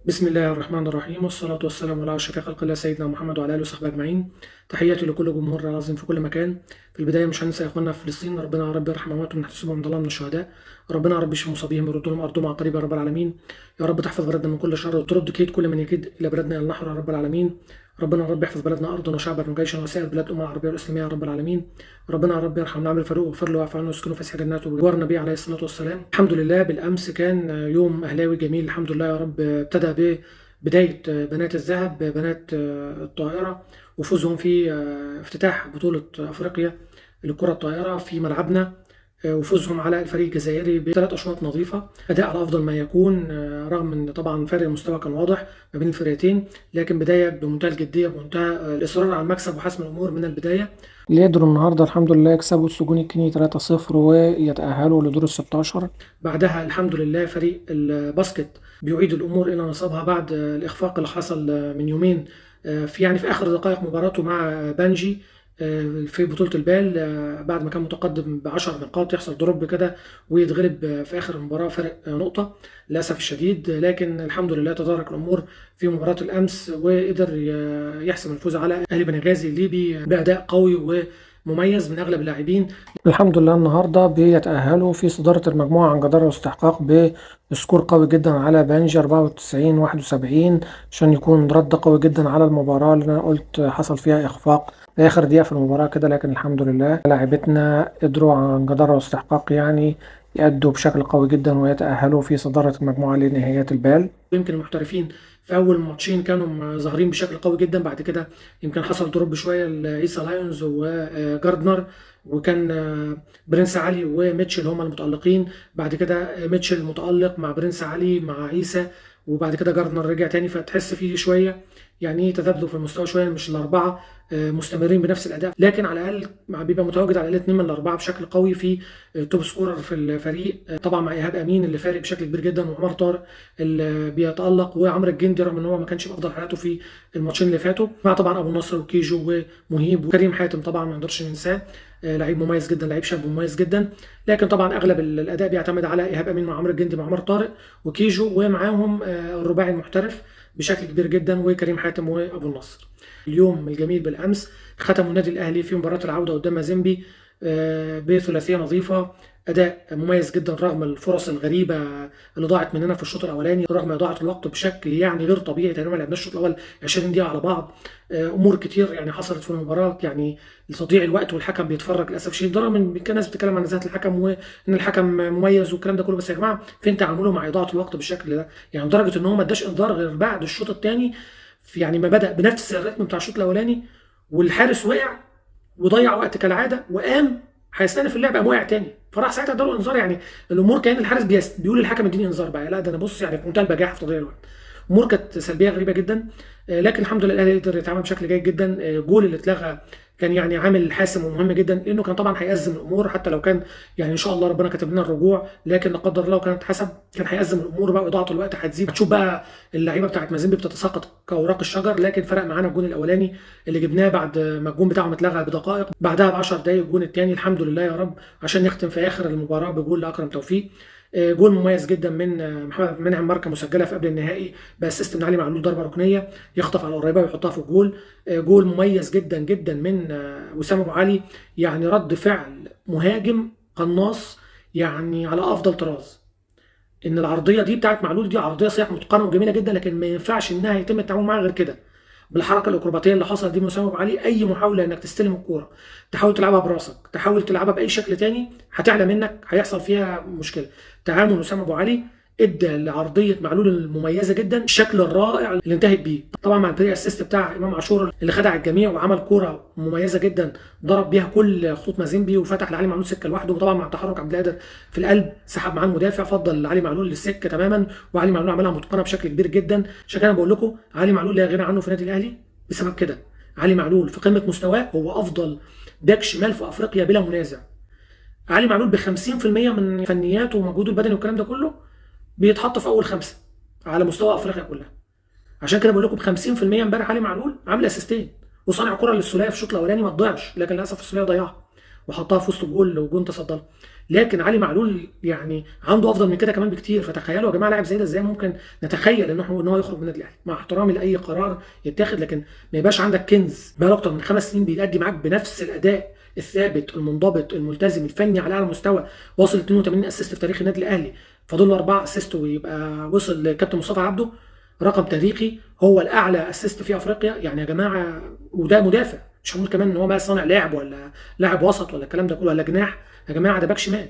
بسم الله الرحمن الرحيم، والصلاة والسلام على أشرف خلق الله سيدنا محمد وعلى آله وصحبه أجمعين. تحياتي لكل جمهور العظيم في كل مكان. في البداية مش هننسى يا إخواننا في فلسطين، ربنا يا رب يرحم أمواتهم ونحتسبهم من الله من الشهداء. ربنا يا رب يشفي مصابيهم ويردهم أرضهم عن قريب يا رب العالمين. يا رب تحفظ بلدنا من كل شر وترد كيد كل من يكيد إلى بلدنا إلى النحر يا رب العالمين. ربنا يا رب يحفظ بلدنا أرضا وشعبا وجيشا وسائر بلاد الأمة العربية والإسلامية يا رب العالمين. ربنا يا رب يرحم نعم الفاروق ويغفر له ويعفو عنه ويسكنه فسيح جناته وجوار النبي عليه الصلاة والسلام. الحمد لله بالأمس كان يوم أهلاوي جميل، الحمد لله يا رب. ابتدى بداية بنات الذهب، بنات الطائرة، وفوزهم في افتتاح بطولة أفريقيا لكرة الطائرة في ملعبنا، وفوزهم على الفريق الجزائري بثلاث أشواط نظيفة. أداء على أفضل ما يكون، رغم أن طبعا فرق المستوى كان واضح ما بين الفرقتين، لكن بداية بمنتهى الجدية، بمنتهى الإصرار على المكسب وحسم الأمور من البداية. اللي قدروا النهارده الحمد لله يكسبوا السجون الكيني 3-0 ويتأهلوا لدور ال 16. بعدها الحمد لله فريق الباسكت بيعيد الأمور إلى نصابها بعد الإخفاق اللي حصل من يومين، في آخر دقائق مباراته مع بانجي في بطولة البال، بعد ما كان متقدم ب10 نقاط يحصل دروب كده ويتغلب في آخر المباراة فرق نقطة للأسف الشديد. لكن الحمد لله تدارك الأمور في مباراة الأمس وقدر يحسم الفوز على أهلي بنغازي الليبي بأداء قوي ومميز من أغلب اللاعبين. الحمد لله النهارده بيتأهلوا في صدارة المجموعة عن جدارة واستحقاق بسكور قوي جدا على بانجي 94-71، عشان يكون رد قوي جدا على المباراة اللي أنا قلت حصل فيها إخفاق في آخر دقيقة في المباراة كده. لكن الحمد لله لاعبتنا قدروا عن جدارة واستحقاق يأدوا بشكل قوي جدا ويتأهلوا في صدارة المجموعة لنهائيات البال. يمكن المحترفين في أول ماتشين كانوا ظاهرين بشكل قوي جدا، بعد كده يمكن حصل دروب شوية لإيسا لايونز وجاردنر، وكان برنس علي وميتشل هما المتألقين. بعد كده ميتشل متألق مع برنس علي مع عيسى، وبعد كده جاردنر رجع تاني، فتحس فيه شوية تذبذب في المستوى شوية، مش الأربعة مستمرين بنفس الأداء، لكن على الأقل بيبقى متواجد على الأقل 2 من الأربعة بشكل قوي في توب سكورر في الفريق. طبعا مع إيهاب أمين اللي فارق بشكل كبير جدا، وعمر طارق اللي بيتألق، وعمرو الجندي رغم إن هو ما كانش في أفضل حالاته في الماتشين اللي فاتوا، مع طبعا أبو نصر وكيجو ومهيب وكريم حاتم طبعا ما نقدرش ننساه، لعيب مميز جدا، لعيب شاب مميز جدا. لكن طبعا اغلب الاداء بيعتمد على ايهاب امين مع عمرو الجندي مع عمر طارق وكيجو، ومعاهم الرباعي المحترف بشكل كبير جدا وكريم حاتم وابو النصر. اليوم الجميل بالامس ختموا النادي الاهلي في مباراه العوده قدام مازيمبي بثلاثيه نظيفه، اداء مميز جدا رغم الفرص الغريبه اللي ضاعت مننا في الشوط الاولاني، رغم اضاعه الوقت بشكل غير طبيعي. تقريبا ما لعبناش الشوط الاول 20 دقيقه على بعض. امور كتير حصلت في المباراه، لتضييع الوقت، والحكم بيتفرج للاسف الشديد، رغم ان كان ناس بتتكلم عن نزاهه الحكم وان الحكم مميز والكلام ده كله، بس يا جماعه فين تعامله مع اضاعه الوقت بالشكل ده؟ لدرجه ان هو ما اداش انذار غير بعد الشوط الثاني، ما بدا بنفس الريتم بتاع الشوط الاولاني، والحارس وقع وضيع وقت كالعاده، وقام هيستأنف اللعب قام وقع تاني، فراح ساعتها اداله انذار. الامور كان الحارس بيقول للحكم اديني انذار بقى، لا ده انا بص في منتهى البجاحه في تضييع الوقت. امور كانت سلبيه غريبه جدا، لكن الحمد لله الاهلي قدر يتعامل بشكل جيد جدا. جول اللي اتلغى كان عامل حاسم ومهم جدا، لانه كان طبعا هيأزم الامور، حتى لو كان ان شاء الله ربنا كتب لنا الرجوع، لكن لا قدر الله كانت حسب كان هيأزم الامور بقى، واضاعه الوقت هتزيد، هتشوف بقى اللعيبه بتاعت مازيمبي بتتساقط كاوراق الشجر. لكن فرق معانا الجون الاولاني اللي جبناه بعد ما الجون بتاعهم اتلغى بدقائق، بعدها ب 10 دقائق الجون الثاني الحمد لله يا رب، عشان نختم في اخر المباراه بجول لاكرم توفيق. جول مميز جدا من محمد منعم، ماركه مسجله في قبل النهائي باسيست من علي معلول، ضربه ركنيه يخطف على القريبه ويحطها في الجول. جول مميز جدا جدا من وسام ابو علي، رد فعل مهاجم قناص على افضل طراز. ان العرضيه دي بتاعت معلول دي عرضيه صحيح متقنه وجميله جدا، لكن ما ينفعش انها يتم التعامل معاها غير كده، بالحركه الاكروباتيه اللي حصلت دي من وسام ابو علي. اي محاوله انك تستلم الكوره تحاول تلعبها براسك، تحاول تلعبها باي شكل تاني، هتعلى منك، هيحصل فيها مشكله. تعامل وسام ابو علي ادى لعرضيه معلول المميزه جدا الشكل الرائع اللي انتهت بيه، طبعا مع البري اسيست بتاع امام عاشور اللي خدع الجميع وعمل كوره مميزه جدا ضرب بيها كل خطوط مازيمبي وفتح لعلي معلول سكه لوحده، وطبعا مع تحرك عبد القادر في القلب سحب معاه المدافع، فضل علي معلول للسكه تماما، وعلي معلول عملها متقنه بشكل كبير جدا. عشان كده بقول لكم علي معلول لا غنى عنه في النادي الاهلي بسبب كده. علي معلول في قمه مستواه، هو افضل باك شمال في افريقيا بلا منازع. علي معلول ب 50% من فنياته ومجهوده البدني والكلام ده كله بيتحط في اول خمسه على مستوى افريقيا كلها. عشان كده بقول لكم ب 50% امبارح علي معلول عامل اسيستين وصانع كره للسوليه في الشوط الاولاني ما تضيعش، لكن للاسف السوليه ضيعها. وحطها في وسط الجول وجون تصدى لها. لكن علي معلول يعني عنده افضل من كده كمان بكتير، فتخيلوا يا جماعه لاعب زي ده ازاي ممكن نتخيل ان هو يخرج من النادي الاهلي، مع احترامي لاي قرار يتاخد، لكن ما يبقاش عندك كنز بقى اكتر من 5 سنين بيأدي معاك بنفس الاداء الثابت المنضبط الملتزم الفني على اعلى مستوى، واصل 82 اسيست في تاريخ النادي الاهلي، فاضل له 4 اسيست ويبقى وصل لكابتن مصطفى عبده، رقم تاريخي، هو الاعلى اسيست في افريقيا يعني يا جماعه. وده مدافع، مش هنقول كمان ان هو بقى صانع لعب ولا لاعب وسط ولا الكلام ده كله ولا جناح، يا جماعه ده باك شمال.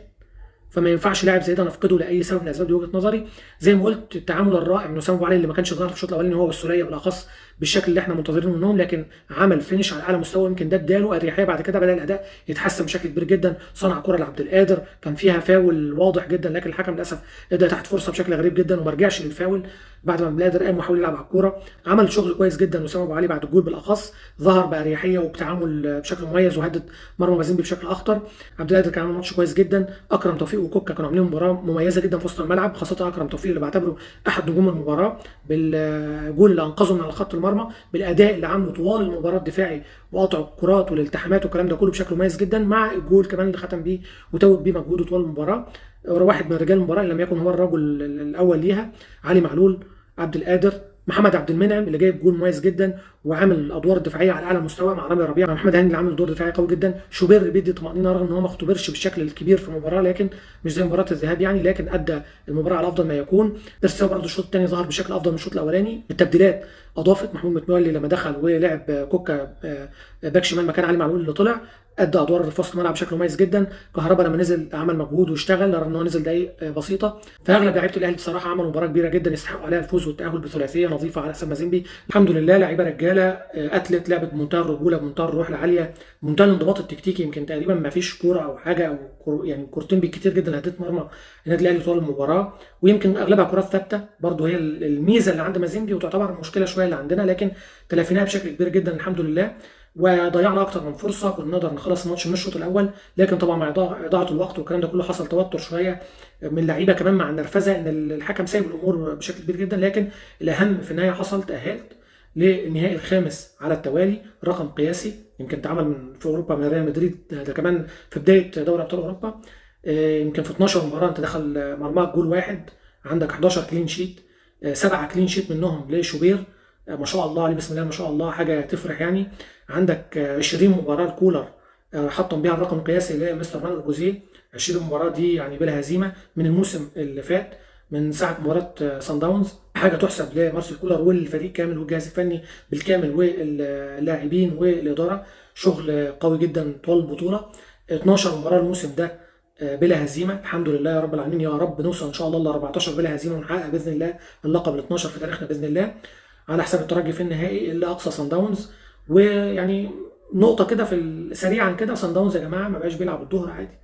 فما ينفعش لاعب زي ده نفقده لاي سبب من الاسباب دي، وجهه نظري. زي ما قلت التعامل الرائع من وسام ابو علي اللي ما كانش ظاهر في الشوط الاولاني هو والسوليه بالاخص بالشكل اللي احنا منتظرينه منهم، لكن عمل فينش على اعلى مستوى، يمكن ده اداله اريحيه. بعد كده بدا الاداء يتحسن بشكل كبير جدا، صنع كره لعبد القادر كان فيها فاول واضح جدا، لكن الحكم للاسف ادى تحت فرصه بشكل غريب جدا وما رجعش للفاول بعد ما عبد القادر قام وحاول يلعب على الكوره. عمل شغل كويس جدا وسام ابو علي بعد الجول بالاخص، ظهر باريحيه وبتعامل بشكل مميز وهدد مرمى مازيمبي بشكل اخطر. عبد القادر كان عامل ماتش كويس جدا، اكرم توفيق وكوكا كانوا عاملين مباراه مميزه جدا في وسط الملعب، خاصه اكرم توفيق اللي بعتبره احد نجوم المباراه بالجول اللي انقذه من على خط المرمى، بالاداء اللي عامله طوال المباراه الدفاعي وقطع الكرات والالتحامات والكلام ده كله بشكل مميز جدا، مع الجول كمان اللي ختم بيه وتوج بيه مجهوده طوال المباراه. واحد من رجال المباراه ان لم يكن هو الرجل الاول ليها علي معلول، عبد القادر، محمد عبد المنعم اللي جايب جول مميز جدا وعامل الادوار الدفاعيه على اعلى مستوى مع رامي ربيعه، مع محمد هاني اللي عامل دور دفاعي قوي جدا، شوبير بيدي طمانينه رغم ان هو ما اختبرش بالشكل الكبير في المباراه، لكن مش زي مباراه الذهاب يعني، لكن ادى المباراه على افضل ما يكون. بيرسي برضه الشوط الثاني ظهر بشكل افضل من الشوط الاولاني، التبديلات اضافت محمود متولي لما دخل ولعب كوكا باك شمال مكان علي معلول اللي طلع، ادى ادوار في وسط الملعب بشكل مميز جدا. كهربا لما نزل عمل مجهود واشتغل رغم ان هو نزل دقائق بسيطه. فاغلب لعيبه الاهلي بصراحه عملوا مباراه كبيره جدا يستحقوا عليها الفوز والتاهل بثلاثيه نظيفه على حساب مازيمبي. الحمد لله لعيبه رجاله اتلت، لعبت بمنتهى الرجوله بمنتهى الروح العاليه بمنتهى الانضباط التكتيكي، يمكن تقريبا ما فيش كوره او حاجه او يعني كورتين بالكتير جدا هدت مرمى النادي الاهلي طوال المباراه، ويمكن اغلبها كرات ثابته برضه هي الميزه اللي عند مازيمبي وتعتبر المشكله شويه اللي عندنا، لكن تلافيناها بشكل كبير جدا الحمد لله. وضيعنا اكتر من فرصه كنا نقدر نخلص الماتش من الشوط الاول، لكن طبعا مع اضاعه الوقت والكلام ده كله حصل توتر شويه من اللعيبه كمان مع النرفزه ان الحكم سايب الامور بشكل كبير جدا، لكن الاهم في النهايه حصل تاهلت للنهائي الخامس على التوالي، رقم قياسي يمكن اتعمل في اوروبا من ريال مدريد ده كمان في بدايه دوري ابطال اوروبا. يمكن في 12 مباراه انت دخل مرماك جول واحد، عندك 11 كلين شيت، 7 كلين شيت منهم لشوبير، ما شاء الله عليه بسم الله ما شاء الله حاجه تفرح يعني. عندك 20 مباراه الكولر حطم بيها الرقم القياسي لمستر مانويل جوزيه، 20 مباراه دي يعني بلا هزيمه من الموسم اللي فات من ساعه مباراه سان داونز، حاجه تحسب لمارسيل كولر والفريق كامل والجهاز الفني بالكامل واللاعبين والاداره، شغل قوي جدا طوال البطوله. 12 مباراه الموسم ده بلا هزيمه، الحمد لله يا رب العالمين، يا رب نوصل ان شاء الله ل 14 بلا هزيمه ونحقق باذن الله اللقب ال 12 في تاريخنا باذن الله على حساب الترجي في النهائي اللي اقصى سان داونز. ويعني نقطه كده في سريعا كده، سان داونز يا جماعه ما بقاش بيلعب الظهر عادي،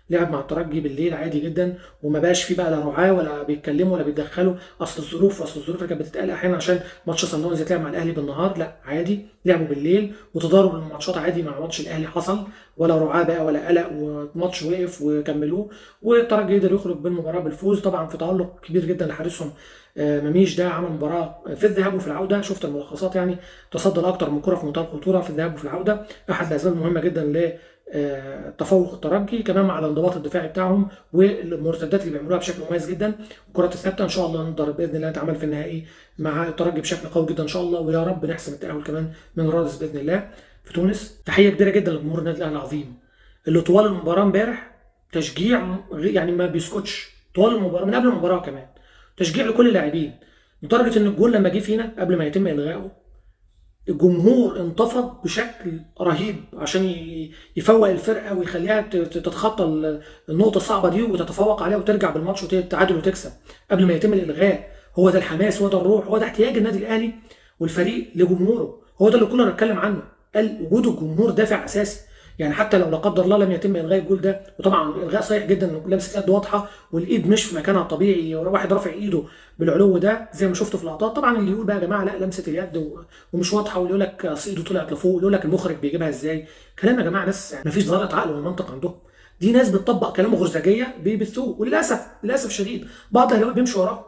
لعب مع الترجي بالليل عادي جدا، وما بقاش فيه بقى لا رعاه ولا بيتكلموا ولا بيتدخلوا اصل الظروف اللي كانت بتتقال احيانا عشان ماتش سان داونز يتلعب مع الاهلي بالنهار، لا عادي لعبوا بالليل وتضارب الماتشات عادي مع ماتش الاهلي حصل، ولا رعاه بقى ولا قلق، والماتش وقف وكملوه، والترجي قدر يخرج بالمباراه بالفوز طبعا في تالق كبير جدا لحارسهم مميش، ده عمل مباراه في الذهاب وفي العوده، شفت الملخصات يعني تصدى لاكتر من كره في منتهى الخطوره في الذهاب وفي العوده، احد الاسباب المهمه جدا تفوق الترجي كمان مع الانضباط الدفاعي بتاعهم والمرتدات اللي بيعملوها بشكل مميز جدا، الكرات الثابته ان شاء الله نقدر باذن الله نتعامل في النهائي مع الترجي بشكل قوي جدا ان شاء الله، ويا رب نحسم التاهل كمان من رادس باذن الله في تونس. تحيه كبيره جدا لجمهور النادي الاهلي العظيم اللي طوال المباراه امبارح تشجيع يعني ما بيسكتش طوال المباراه من قبل المباراه كمان، تشجيع لكل اللاعبين لدرجه ان الجول لما جه فينا قبل ما يتم الغائه الجمهور انتفض بشكل رهيب عشان يفوق الفرقه ويخليها تتخطى النقطه الصعبه دي وتتفوق عليها وترجع بالماتش وتتعادل وتكسب قبل ما يتم الالغاء. هو ده الحماس، هو ده الروح، هو ده احتياج النادي الاهلي والفريق لجمهوره، هو ده اللي كنا نتكلم عنه، قال وجود الجمهور دافع اساسي، يعني حتى لو لا قدر الله لم يتم الغاء الجول ده، وطبعا الغاء صحيح جدا انه لمسه يد واضحه والايد مش في مكانها الطبيعي، واحد رافع ايده بالعلو ده زي ما شفته في اللقطات، طبعا اللي يقول بقى يا جماعه لا لمسه اليد ومش واضحه، واللي يقول لك اصل ايده طلعت لفوق، واللي يقول لك المخرج بيجيبها ازاي، كلام يا جماعه ناس يعني مفيش ذره عقل ومنطق عندهم، دي ناس بتطبق كلام غرزجيه بيبثوه، وللاسف للاسف الشديد بعض الاهلاويه بيمشوا وراهم،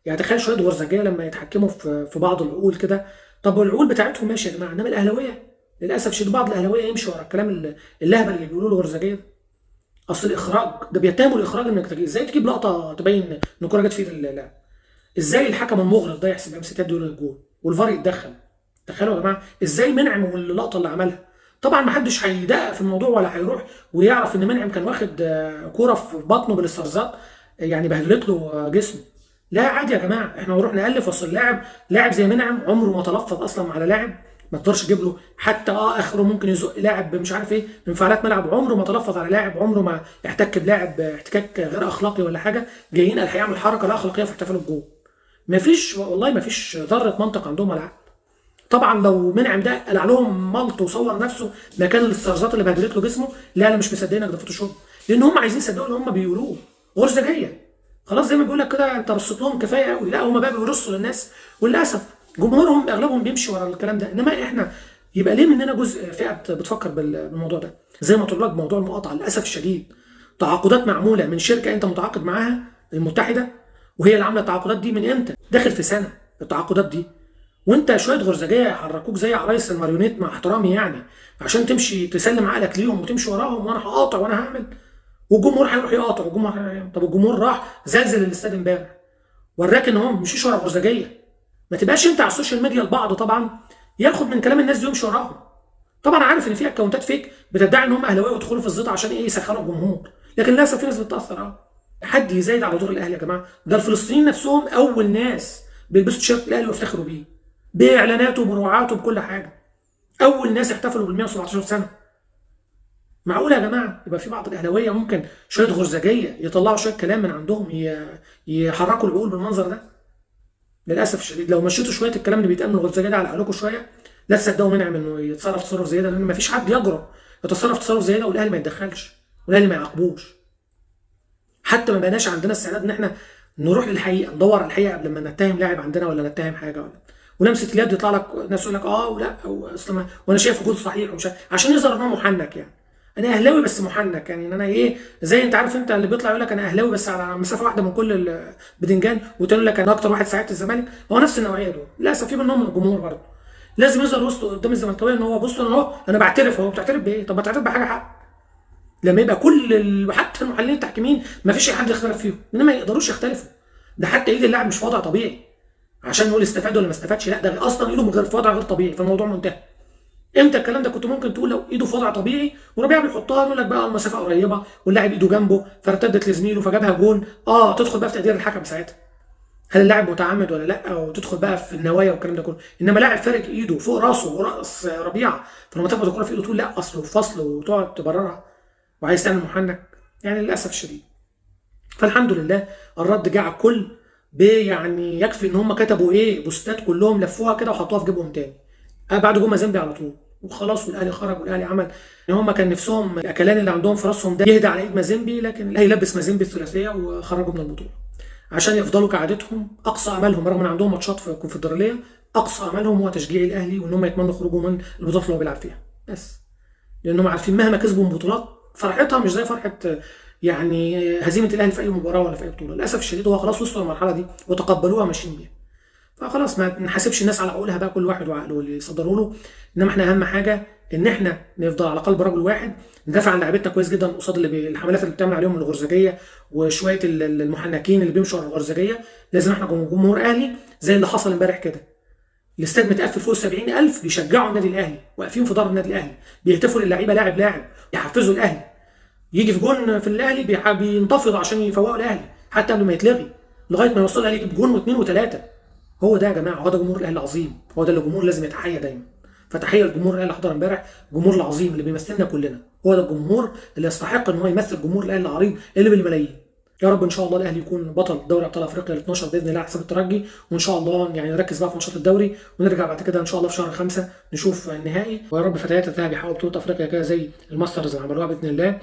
يعني تخيل شويه غرزجيه لما يتحكموا في بعض العقول كده، طب والعقول بتاعتهم ماشي يا جماعه، انما الاهلاويه للاسف شديد بعض الاهلاويه يمشي ورا الكلام اللهبل اللي بيقولوه الغرزجيه. اصل الاخراج ده بيتهموا الاخراج انك ازاي تجيب لقطه تبين ان الكوره جت في ايد اللاعب، ازاي الحكم المغرض ده يحسب امسكات دول الجول والفار يتدخل. تخيلوا يا جماعه ازاي منعم واللقطه اللي عملها. طبعا ما حدش هيدقق في الموضوع ولا هيروح ويعرف ان منعم كان واخد كوره في بطنه بالاسترزاق، يعني بهدلت له جسمه. لا عادي يا جماعه، احنا نروح نالف اصل لاعب زي منعم عمره ما تلفظ اصلا على لاعب، ما تقدرش تجيب له حتى اخره ممكن يزق لاعب مش عارف ايه انفعالات ملعب، عمره ما تلفظ على لاعب، عمره ما يحتك بلاعب احتكاك غير اخلاقي ولا حاجه، جايين قال هيعمل حركه لا اخلاقيه في احتفال الجول. مفيش والله مفيش ذره منطق عندهم ولا عقل. طبعا لو منعم ده قلع لهم ملط وصور نفسه مكان الاسترزات اللي بهدلت له جسمه، لا انا مش مصدقينك ده فوتوشوب، لان هم عايزين يصدقوا اللي هم بيقولوه غرزجيه. خلاص زي ما بيقول لك كده انت رصيت لهم كفايه قوي، لا هم بقى بيرصوا للناس، وللاسف جمهورهم اغلبهم بيمشي ورا الكلام ده. انما احنا يبقى ليه مننا جزء فئه بتفكر بالموضوع ده؟ زي ما قلت لك موضوع المقاطعه للاسف الشديد، تعاقدات معموله من شركه انت متعاقد معاها المتحده، وهي اللي عامله التعاقدات دي من امتى؟ داخل في سنه التعاقدات دي، وانت شويه غرزجيه يحركوك زي عرايس الماريونيت مع احترامي يعني، عشان تمشي تسلم عقلك ليهم وتمشي وراهم وانا هقاطع وانا هعمل، والجمهور هيروح يقاطع والجمهور هيعمل. طب الجمهور راح زلزل الاستاد امبارح وراك ان هو مشيش ورا غرزجيه. ما تبقاش انت على السوشيال ميديا البعض طبعا ياخد من كلام الناس دي ويمشي وراهم. طبعا عارف ان في اكونتات فيك بتدعي ان هم اهلاويه ويدخلوا في الزيط عشان ايه؟ يسخنوا الجمهور، لكن للاسف في ناس بتتاثر. حد يزايد على دور الاهلي يا جماعه؟ ده الفلسطينيين نفسهم اول ناس بيلبسوا تيشيرت الاهلي ويفتخروا بيه باعلاناته وبرعاته بكل حاجه، اول ناس احتفلوا بال 117 سنه. معقوله يا جماعه يبقى في بعض الاهلاويه ممكن شويه غرزجيه يطلعوا شويه كلام من عندهم يحركوا العقول بالمنظر ده؟ للاسف الشديد لو مشيتوا شويه الكلام اللي بيتقال من الغرزجيه ده على عقلكم شويه، لا تصدقوا منعم انه يتصرف تصرف زي ده، لان مفيش حد يجرؤ يتصرف تصرف زي ده والاهلي ما يتدخلش والاهلي ما يعاقبوش. حتى ما بقناش عندنا استعداد ان احنا نروح للحقيقه، ندور على الحقيقه قبل ما نتهم لاعب عندنا ولا نتهم حاجه ولا. ولمسه اليد يطلع لك ناس يقول لك ولا اصل وانا شايف وجود صحيح ومش عشان يظهر ان هو محنك يعني. انا اهلاوي بس محنك، يعني ان انا ايه، زي انت عارف انت اللي بيطلع يقول لك انا اهلاوي بس على مسافه واحده من كل البدنجان، وتقول لك انا اكتر واحد ساعدت الزمالك. هو نفس النوعيه دول للاسف في منهم من الجمهور برضه لازم يظهر وسط قدام الزملكاويه ان هو بص انا اهو انا بعترف. هو بتعترف بايه؟ طب ما تعترف بحاجه حق. لما يبقى حتى المحللين التحكيميين ما فيش حد يختلف فيهم، انما ما يقدروش يختلفوا. ده حتى ايد اللاعب مش في وضع طبيعي عشان نقول استفاد ولا ما استفادش، لا ده اصلا ايده غير في وضع غير طبيعي، فالموضوع منتهي. امتى الكلام ده كنت ممكن تقول لو ايده في وضع طبيعي وربيعه بيحطها يقول لك بقى المسافه قريبه واللاعب ايده جنبه فارتدت لزميله فجابها جون، تدخل بقى في تقدير الحكم ساعتها هل اللاعب متعمد ولا لا، وتدخل بقى في النوايا والكلام ده كله. انما لاعب فارق ايده فوق راسه وراس ربيعه، فلما تاخد الكوره في ايده تقول لا اصله في فصل وتقعد تبررها وعايز تعمل محنك، يعني للاسف الشديد. فالحمد لله الرد جه على الكل، يعني يكفي ان هم كتبوا بوستات كلهم لفوها كده وحطوها في جيبهم تاني بعد جمعه زنبي على طول وخلاص، والاهلي خرج والاهلي عمل ان هم كان نفسهم الاكلان اللي عندهم في راسهم ده يهدى على ايد مازيمبي، لكن الاهلي لبس مازيمبي الثلاثيه وخرجوا من البطوله عشان يفضلوا كعادتهم. اقصى املهم رغم ان عندهم ماتشات في الكونفدراليه، اقصى املهم هو تشجيع الاهلي وان هم يتمنوا خروجه من البطوله اللي هو بيلعب فيها بس، لانهم عارفين مهما كسبوا من بطولات فرحتها مش زي فرحه يعني هزيمه الاهلي في اي مباراه ولا في اي بطوله. للاسف الشديد هو خلاص وصلوا للمرحله دي وتقبلوها ماشيين بيها، فخلاص ما نحاسبش الناس على عقولها بقى، كل واحد وعقله اللي يصدروا له. انما احنا اهم حاجه ان احنا نفضل على قلب رجل واحد، ندافع عن لعيبتنا كويس جدا قصاد الحملات اللي بتعمل عليهم الغرزجيه وشويه المحنكين اللي بيمشوا على الغرزجيه. لازم احنا جمهور اهلي زي اللي حصل امبارح كده، الاستاد متقفل فوق 70,000 بيشجعوا النادي الاهلي، واقفين في دار النادي الاهلي بيهتفوا للعيبه لاعب يحفزوا الاهلي، يجي في جون في الاهلي بينتفضوا عشان يفوقوا الاهلي حتى قبل ما يتلغي لغايه ما يوصل الاهلي يجيب جون واثنين وثلاثه. هو ده يا جماعه، هو ده جمهور الاهلي العظيم، هو ده اللي الجمهور لازم يتحيا دايما. فتحيه لجمهور الاهلي اللي حضر امبارح، الجمهور العظيم اللي بيمثلنا كلنا، هو ده الجمهور اللي يستحق ان هو يمثل جمهور الاهلي العريض اللي بالملايين. يا رب ان شاء الله الاهلي يكون بطل دوري ابطال افريقيا ال 12 باذن الله على حساب الترجي، وان شاء الله يعني نركز بقى في ماتشات الدوري ونرجع بعد كده ان شاء الله في شهر 5 نشوف النهائي، ويا رب فتيات الذهب يحققوا بطوله افريقيا كده زي الماسترز اللي عملوها باذن الله.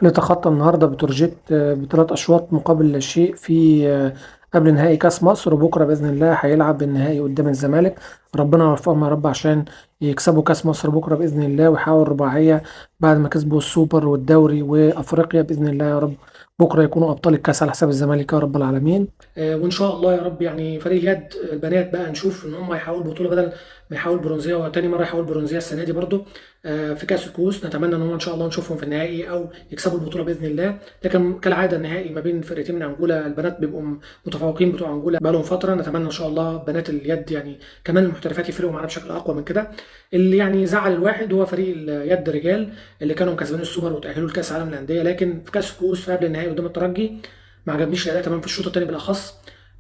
نتخطى النهارده بتروجيت بثلاث اشواط مقابل لا شيء في قبل نهائي كاس مصر، وبكره باذن الله هيلعب النهائي قدام الزمالك. ربنا يوفقهم يا رب عشان يكسبوا كاس مصر بكره باذن الله، ويحققوا الرباعيه بعد ما كسبوا السوبر والدوري وافريقيا باذن الله يا رب. بكره يكونوا ابطال الكاس على حساب الزمالك يا رب العالمين. وان شاء الله يا رب يعني فريق اليد البنات بقى نشوف ان هم يحاولوا البطوله بدل ما يحاولوا البرونزيه، وتاني مره يحاولوا البرونزيه السنه دي برضو في كاس الكؤوس. نتمنى ان هم ان شاء الله نشوفهم في النهائي او يكسبوا البطوله باذن الله. لكن كالعاده النهائي ما بين فرقتين من انجولا، البنات بيبقوا متفوقين بتوع انجولا بقى لهم فتره. نتمنى ان شاء الله بنات اليد يعني كمان المحترفات يفرقوا معانا بشكل اقوى من كده. اللي يعني زعل الواحد هو فريق اليد رجال اللي كانوا مكسبين السوبر وتاهلوا لكاس العالم للانديه، لكن في كاس الكؤوس في قبل النهائي قدام الترجي ما عجبنيش الاداء تمام في الشوط الثاني بالاخص.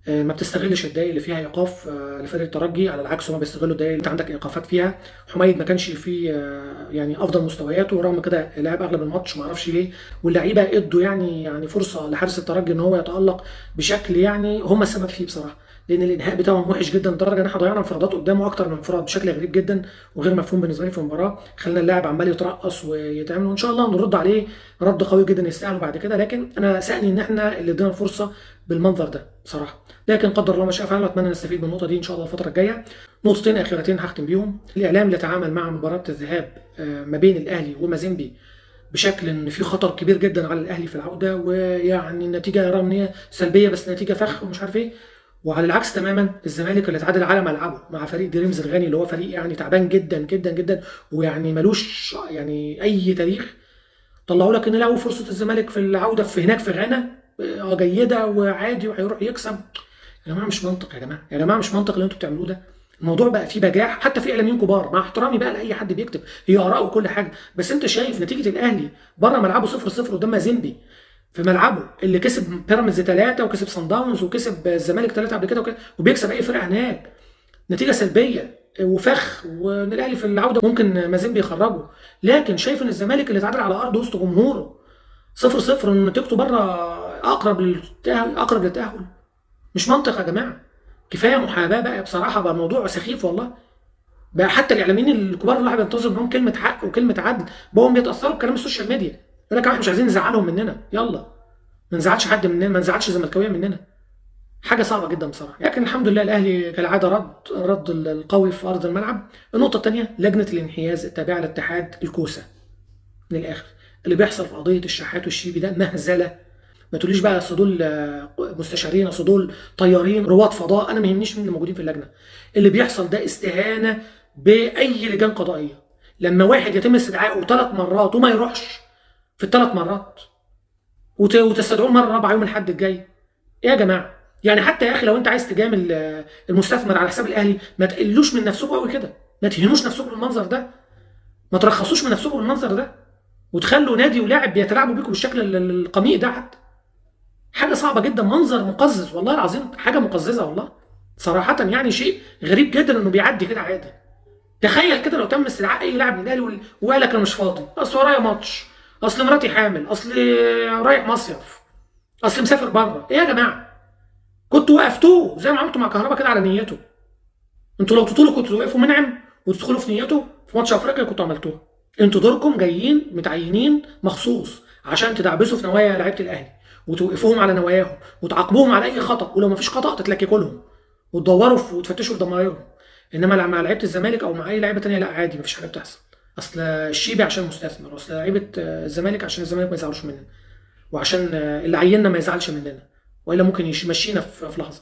ما بتستغلش الدقايق اللي فيها ايقاف لفريق الترجي، على العكس هما بيستغلوا الدقايق اللي انت عندك ايقافات فيها. حميد ما كانش فيه يعني افضل مستوياته، ورغم كده لعب اغلب الماتش ما اعرفش ليه. واللعيبه ادوا يعني فرصه لحارس الترجي ان هو يتالق بشكل يعني هم السبب فيه بصراحه، لان الانهاء بتاعهم وحش جدا لدرجه ان احنا ضيعنا انفرادات قدامه اكتر من انفراد بشكل غريب جدا وغير مفهوم بالنسبه لي في المباراه. خلينا اللاعب عمال يترقص ويتعمل، وان شاء الله نرد عليه رد قوي جدا يستاهله بعد كده. لكن انا سأني ان احنا اللي ادينا الفرصه بالمنظر ده بصراحه. لكن قدر الله ما شاء فعل، واتمنى نستفيد من النقطه دي ان شاء الله الفتره الجايه. نقطتين اخيرتين هختم بيهم. الاعلام اللي تعامل مع مباراه الذهاب ما بين الاهلي ومازيمبي بشكل ان في خطر كبير جدا على الاهلي في العوده، ويعني النتيجه رغم ان هي سلبيه بس نتيجه فخ ومش عارف ايه. وعلى العكس تماما الزمالك اللي اتعادل على ملعبه مع فريق دريمز الغاني اللي هو فريق يعني تعبان جدا جدا جدا، ويعني ملوش يعني اي تاريخ. طلعوا لك ان لقوا فرصه الزمالك في العوده في هناك في غانا جيده وعادي وهيروح يكسب. يا جماعه مش منطق، يا جماعه يا جماعه مش منطق اللي انتوا بتعملوه ده. الموضوع بقى فيه بجاح حتى في اعلاميين كبار، مع احترامي بقى لاي حد بيكتب، هي اراء وكل حاجه، بس انت شايف نتيجه الاهلي بره ملعبه 0-0 قدام مازيمبي، في ملعبه اللي كسب بيراميدز 3 وكسب صن داونز وكسب الزمالك 3 قبل كده وبيكسب اي فرقه هناك. نتيجه سلبيه وفخ، وان الاهلي في العوده ممكن مازيمبي يخرجه. لكن شايف ان الزمالك اللي اتعادل على ارض وسط جمهوره 0-0 ان نتيجته بره اقرب للتاهل. مش منطق يا جماعه. كفايه محاباه بقى بصراحه، بقى الموضوع سخيف والله. بقى حتى الاعلاميين الكبار اللي الواحد بينتظر منهم كلمه حق وكلمه عدل بقوا بيتاثروا بكلام السوشيال ميديا. يقول لك احنا مش عايزين نزعلهم مننا، يلا ما نزعلش حد مننا، ما نزعلش الزملكاويه مننا. حاجه صعبه جدا بصراحه. لكن الحمد لله الاهلي كالعاده رد القوي في ارض الملعب. النقطه الثانيه لجنه الانحياز التابعه لاتحاد الكوسه، من الاخر اللي بيحصل في قضيه الشحات والشيبي ده مهزله. ما تقوليش بقى اصل دول مستشارين، اصل دول طيارين رواد فضاء، انا ما يهمنيش مين اللي موجودين في اللجنه. اللي بيحصل ده استهانه باي لجان قضائيه. لما واحد يتم استدعائه 3 مرات وما يروحش في ال3 مرات وتستدعوه المره الرابعه يوم الاحد الجاي، ايه يا جماعه؟ يعني حتى يا اخي لو انت عايز تجامل المستثمر على حساب الاهلي ما تقلوش من نفسكم قوي كده، ما تهينوش نفسكم بالمنظر ده، ما ترخصوش من نفسكم بالمنظر ده، وتخلوا نادي ولاعب بيتلاعبوا بيكم بالشكل القميء ده. حتى حاجه صعبه جدا، منظر مقزز والله العظيم، حاجه مقززه والله صراحه. يعني شيء غريب جدا انه بيعدي كده عادي. تخيل كده لو تم استدعاء اي لاعب من الاهلي وقال لك انا مش فاضي، اصل ورايا ماتش، اصل مراتي حامل، اصل رايح مصيف، اصل مسافر بره. ايه يا جماعه؟ كنتوا وقفتوه زي ما عملتوا مع كهربا كده على نيته. انتوا لو تطولوا كنتوا توقفوا منعم وتدخلوا في نيته في ماتش افريقيا كنتوا عملتوها. انتوا دوركم جايين متعينين مخصوص عشان تدعبسوا في نوايا لعيبه الاهلي وتوقفوهم على نواياهم وتعاقبوهم على اي خطا، ولو مفيش خطا تتلككوا لهم وتدوروا وتفتشوا في ضمايرهم. انما مع لعيبه الزمالك او مع اي لعيبه ثانيه لا عادي، مفيش حاجه بتحصل. اصل الشيبي عشان مستثمر، اصل لعيبه الزمالك عشان الزمالك ما يزعلوش مننا، وعشان اللي عيننا ما يزعلش مننا، والا ممكن يمشينا في لحظه.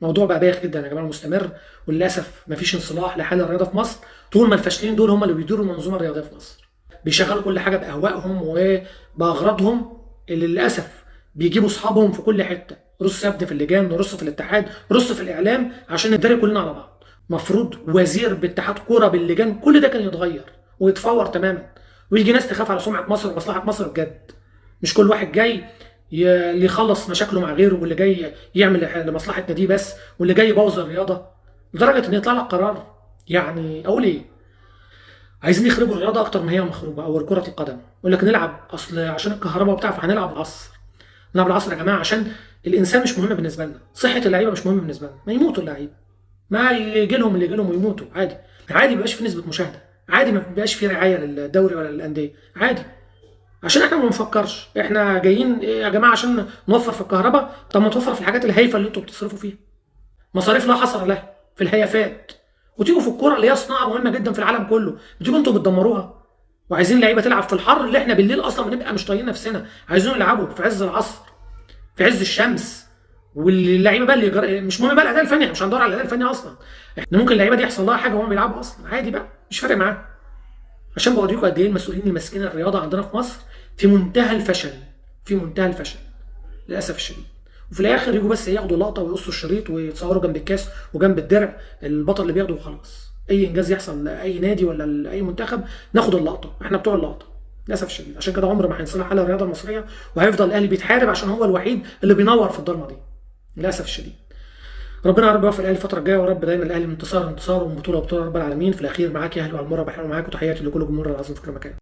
الموضوع بقى بايخ جدا يا جماعه مستمر، وللاسف مفيش انصلاح لحال الرياضه في مصر طول ما الفاشلين دول هم اللي بيديروا المنظومه الرياضيه في مصر. بيشغلوا كل حاجه باهوائهم وباغراضهم اللي للاسف بيجيبوا اصحابهم في كل حته. رص يا ابني في اللجان، رص في الاتحاد، رص في الاعلام عشان نداري كلنا على بعض. مفروض وزير باتحاد كوره باللجان كل ده كان يتغير ويتفور تماما، ويجي ناس تخاف على سمعه مصر ومصلحه مصر بجد. مش كل واحد جاي اللي يخلص مشاكله مع غيره، واللي جاي يعمل لمصلحه ناديه بس، واللي جاي يبوظ الرياضه لدرجه ان يطلع لك قرار. يعني اقول ايه؟ عايزين يخربوا الرياضه اكتر ما هي مخروبه، او كره القدم. يقول لك نلعب اصل عشان الكهرباء وبتاع فهنلعب العصر. نلعب العصر يا جماعه عشان الانسان مش مهم بالنسبه لنا، صحه اللعيبه مش مهم بالنسبه لنا، ما يموتوا اللعيبه، ما يجي لهم اللي يجي لهم ويموتوا عادي. عادي ما يبقاش في نسبه مشاهده، عادي ما بيبقاش في رعايه للدوري ولا للانديه، عادي. عشان احنا ما بنفكرش، احنا جايين يا جماعه عشان نوفر في الكهرباء. طب ما توفر في الحاجات الهايفه اللي انتوا بتصرفوا فيها، مصاريف لا حصر لها في الهيافات وتيجوا في الكوره اللي هي صناعه مهمه جدا في العالم كله، بتيجوا انتوا بتدمروها، وعايزين لعيبه تلعب في الحر اللي احنا بالليل اصلا بنبقى مش طايقين نفسنا، عايزينهم يلعبوا في عز العصر في عز الشمس. واللعيبه بقى مش مهم بقى الاداء الفني، احنا مش هندور على الاداء الفني اصلا، احنا ممكن اللعيبه دي يحصل لها حاجه وهم بيلعبوا اصلا عادي بقى، مش فارق معاهم. عشان بوريكم قد ايه المسؤولين اللي ماسكين الرياضه عندنا في مصر في منتهى الفشل، في منتهى الفشل للاسف الشديد. وفي الاخر يجوا بس ياخدوا لقطه ويقصوا الشريط ويتصوروا جنب الكاس وجنب الدرع البطل اللي بياخده وخلاص. اي انجاز يحصل لاي نادي ولا لاي منتخب ناخد اللقطه، احنا بتوع اللقطه للاسف الشديد. عشان كده عمر ما هينصلح حال الرياضه المصريه، وهيفضل الاهلي بيتحارب عشان هو الوحيد اللي بينور في الضلمه دي للاسف الشديد. ربنا يا رب يوفق الاهلي الفتره الجايه، ورب دايما الاهلي من انتصار لانتصار ومن بطوله لبطوله رب العالمين. في الاخير معاك يا اهلي وعلى المره بحلو معاك، وتحياتي لكل جمهور العظيم في كل مكان.